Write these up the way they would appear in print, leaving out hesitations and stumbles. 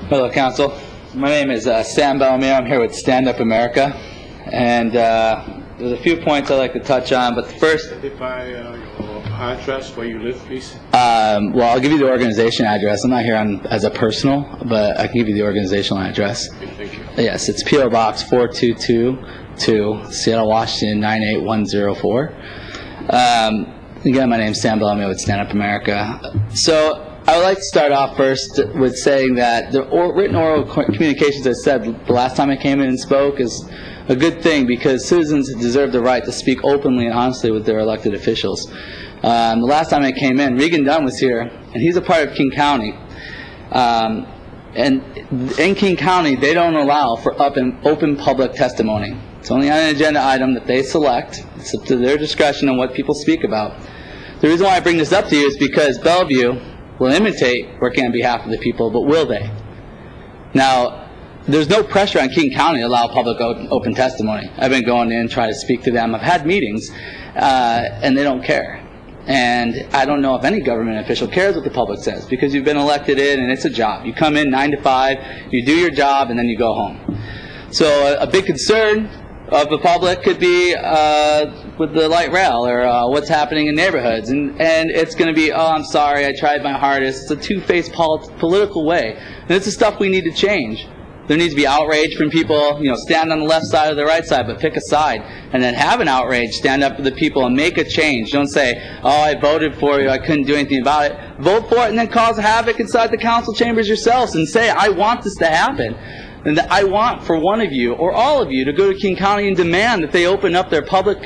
Hello, Council. My name is Sam Bellevue. I'm here with StandUP-America, and there's a few points I'd like to touch on. But first, identify your address where you live, please. Well, I'll give you the organization address. I'm not here as a personal, but I can give you the organizational address. Okay, thank you. Yes, it's P.O. Box 4222, Seattle, Washington 98104. Again, my name is Sam Bellevue with StandUP-America. So I would like to start off first with saying that the written oral communications, as I said the last time I came in and spoke, is a good thing because citizens deserve the right to speak openly and honestly with their elected officials. The last time I came in, Regan Dunn was here, and he's a part of King County. And in King County, they don't allow for open public testimony. It's only on an agenda item that they select. It's up to their discretion on what people speak about. The reason why I bring this up to you is because Bellevue will imitate working on behalf of the people, but will they? Now, there's no pressure on King County to allow public open testimony. I've been going in, trying to speak to them. I've had meetings, and they don't care. And I don't know if any government official cares what the public says, because you've been elected in, and it's a job. You come in 9 to 5, you do your job, and then you go home. So a big concern of the public could be with the light rail or what's happening in neighborhoods, and it's going to be, oh, I'm sorry, I tried my hardest. It's a two-faced political way, and it's the stuff we need to change. There needs to be outrage from people, stand on the left side or the right side, but pick a side, and then have an outrage, stand up for the people and make a change. Don't say, oh, I voted for you, I couldn't do anything about it. Vote for it and then cause havoc inside the council chambers yourselves and say, I want this to happen. And I want for one of you or all of you to go to King County and demand that they open up their public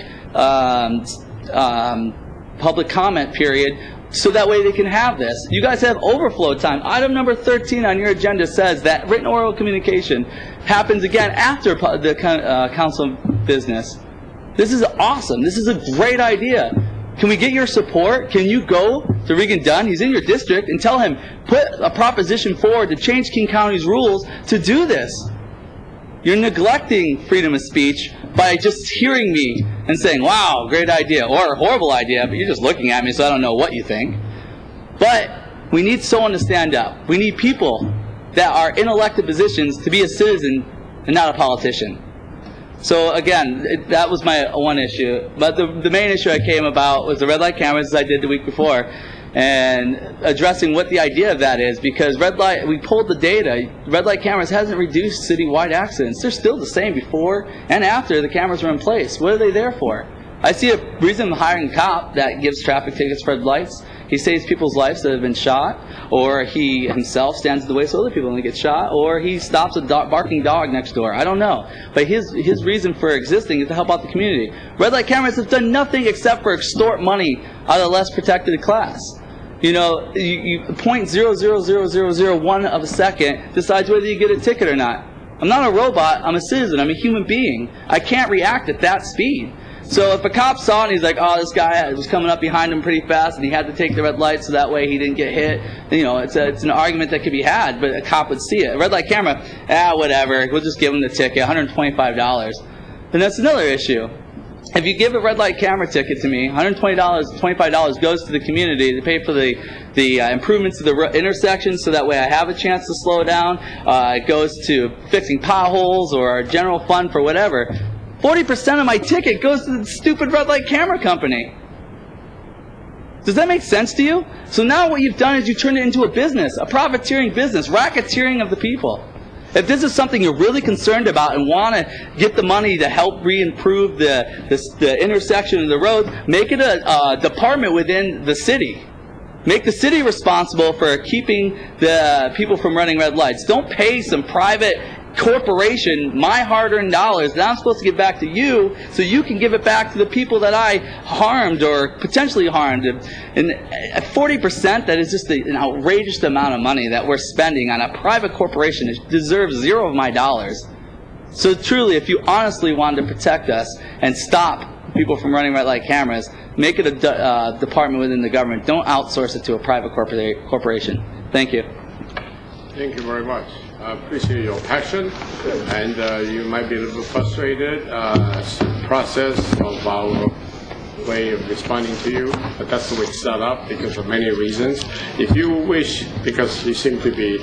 comment period so that way they can have this. You guys have overflow time. Item number 13 on your agenda says that written oral communication happens again after the council business. This is awesome. This is a great idea. Can we get your support? Can you go to Regan Dunn, he's in your district, and tell him, put a proposition forward to change King County's rules to do this? You're neglecting freedom of speech by just hearing me and saying, wow, great idea, or horrible idea, but you're just looking at me so I don't know what you think. But we need someone to stand up. We need people that are in elected positions to be a citizen and not a politician. So again, that was my one issue. But the main issue I came about was the red light cameras, as I did the week before, and addressing what the idea of that is, because we pulled the data. Red light cameras hasn't reduced citywide accidents. They're still the same before and after the cameras were in place. What are they there for? I see a reason hiring a cop that gives traffic tickets for red lights. He saves people's lives that have been shot, or he himself stands in the way so other people don't get shot, or he stops a barking dog next door. I don't know. But his reason for existing is to help out the community. Red light cameras have done nothing except for extort money out of the less protected class. You 0.00001 of a second decides whether you get a ticket or not. I'm not a robot. I'm a citizen. I'm a human being. I can't react at that speed. So if a cop saw it and he's like, oh, this guy was coming up behind him pretty fast and he had to take the red light so that way he didn't get hit, it's an argument that could be had, but a cop would see it. A red light camera, whatever, we'll just give him the ticket, $125. Then that's another issue. If you give a red light camera ticket to me, $125 goes to the community to pay for the improvements to the intersections so that way I have a chance to slow down. It goes to fixing potholes or a general fund for whatever. 40% of my ticket goes to the stupid red light camera company. Does that make sense to you? So now what you've done is you turned it into a business, a profiteering business, racketeering of the people. If this is something you're really concerned about and want to get the money to help re-improve the intersection of the road, make it a department within the city. Make the city responsible for keeping the people from running red lights. Don't pay some private corporation my hard-earned dollars that I'm supposed to give back to you so you can give it back to the people that I harmed or potentially harmed. And at 40%, that is just an outrageous amount of money that we're spending on a private corporation. It deserves zero of my dollars. So truly, if you honestly wanted to protect us and stop people from running red light cameras, make it a department within the government. Don't outsource it to a private corporation. Thank you. Thank you very much. I appreciate your passion, and you might be a little bit frustrated as the process of our way of responding to you, but that's the way it's set up because of many reasons. If you wish, because you seem to be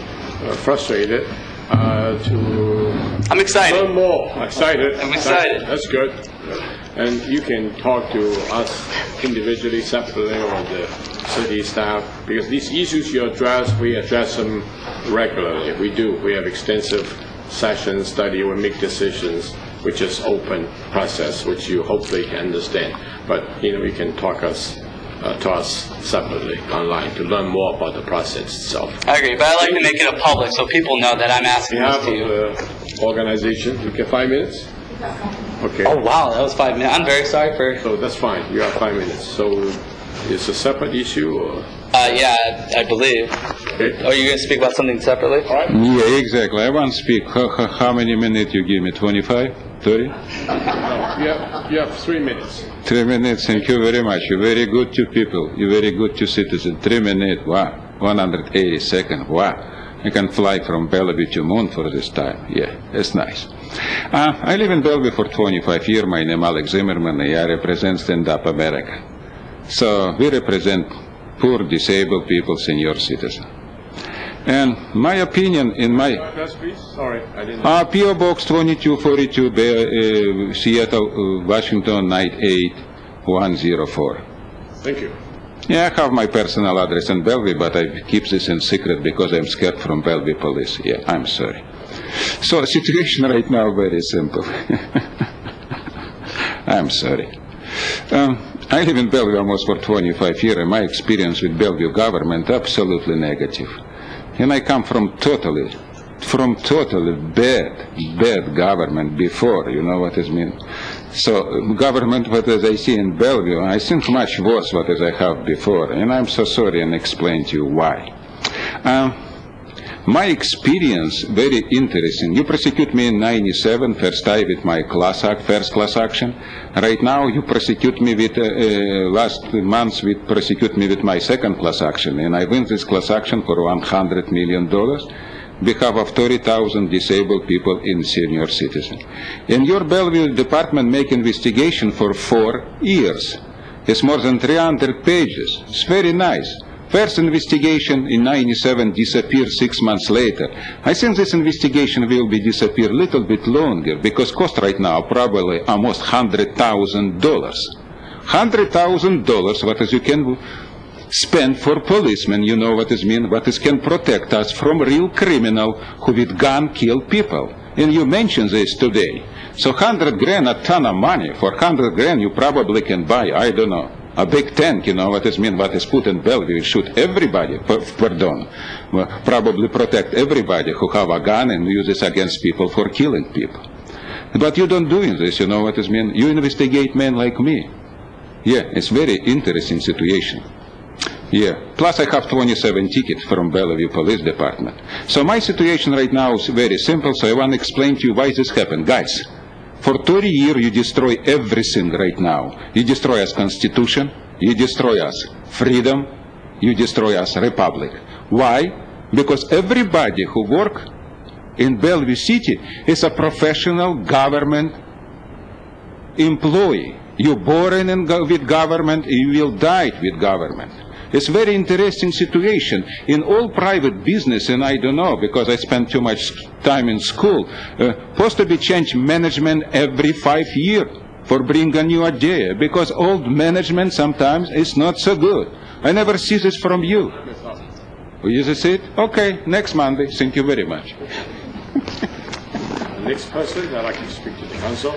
frustrated to I'm excited. learn more. Excited. I'm excited. That's good. And you can talk to us individually, separately, or the city staff, because these issues you address, we address them regularly. We do. We have extensive sessions, study, we make decisions, which is open process, which you hopefully can understand. But you can talk to us separately online to learn more about the process itself. I agree, but I like to make it a public so people know that I'm asking this to you. On behalf of the organization, you get 5 minutes? Okay. Oh wow, that was 5 minutes. I'm very sorry for. So that's fine. You have 5 minutes. So it's a separate issue, or? Yeah, I believe. Okay. Are you going to speak about something separately? All right. Yeah, exactly. I want to speak. How many minutes you give me? 25? 30? No, you have 3 minutes. 3 minutes. Thank you very much. You're very good to people. You're very good to citizens. 3 minutes. Wow. 180 seconds. Wow. I can fly from Bellevue to Moon for this time. Yeah, it's nice. I live in Bellevue for 25 years. My name is Alex Zimmerman. I represent StandUP-America. So we represent poor, disabled people, senior citizens. And my opinion in my... Address, please. Sorry, I didn't... P.O. Box 2242, Seattle, Washington, 98104. Thank you. Yeah, I have my personal address in Bellevue, but I keep this in secret because I'm scared from Bellevue police. Yeah, I'm sorry. So the situation right now very simple. I'm sorry. I live in Bellevue almost for 25 years, and my experience with Bellevue government absolutely negative. And I come from totally bad government before, you know what I mean? So government, what as I see in Bellevue, I think much worse what as I have before, and I'm so sorry and explain to you why. My experience, very interesting. You prosecute me in 97, first time with my first class action. Right now, you prosecute me with, last month, prosecute me with my second class action. And I win this class action for $100 million behalf of 30,000 disabled people in senior citizens. And your Bellevue department make investigation for 4 years. It's more than 300 pages. It's very nice. First investigation in 97 disappeared 6 months later. I think this investigation will be disappear a little bit longer because cost right now probably almost $100,000. $100,000 what is you can spend for policemen, you know what it means, what is can protect us from real criminal who with gun kill people. And you mentioned this today. So 100 grand, a ton of money. For 100 grand you probably can buy, I don't know, a big tank, you know what it means, what is put in Bellevue, shoot everybody, probably protect everybody who have a gun and use this against people for killing people. But you don't do this, you know what it means, you investigate men like me. Yeah, it's very interesting situation. Yeah, plus I have 27 tickets from Bellevue Police Department. So my situation right now is very simple, so I want to explain to you why this happened. Guys, for 30 years, you destroy everything right now. You destroy us Constitution, you destroy us freedom, you destroy us Republic. Why? Because everybody who work in Bellevue City is a professional government employee. You're born with government, you will die with government. It's very interesting situation. In all private business, and I don't know, because I spent too much time in school, supposed to be change management every 5 years for bring a new idea, because old management sometimes is not so good. I never see this from you. You just see it? Okay, next Monday. Thank you very much. Next person, I'd like to speak to the council.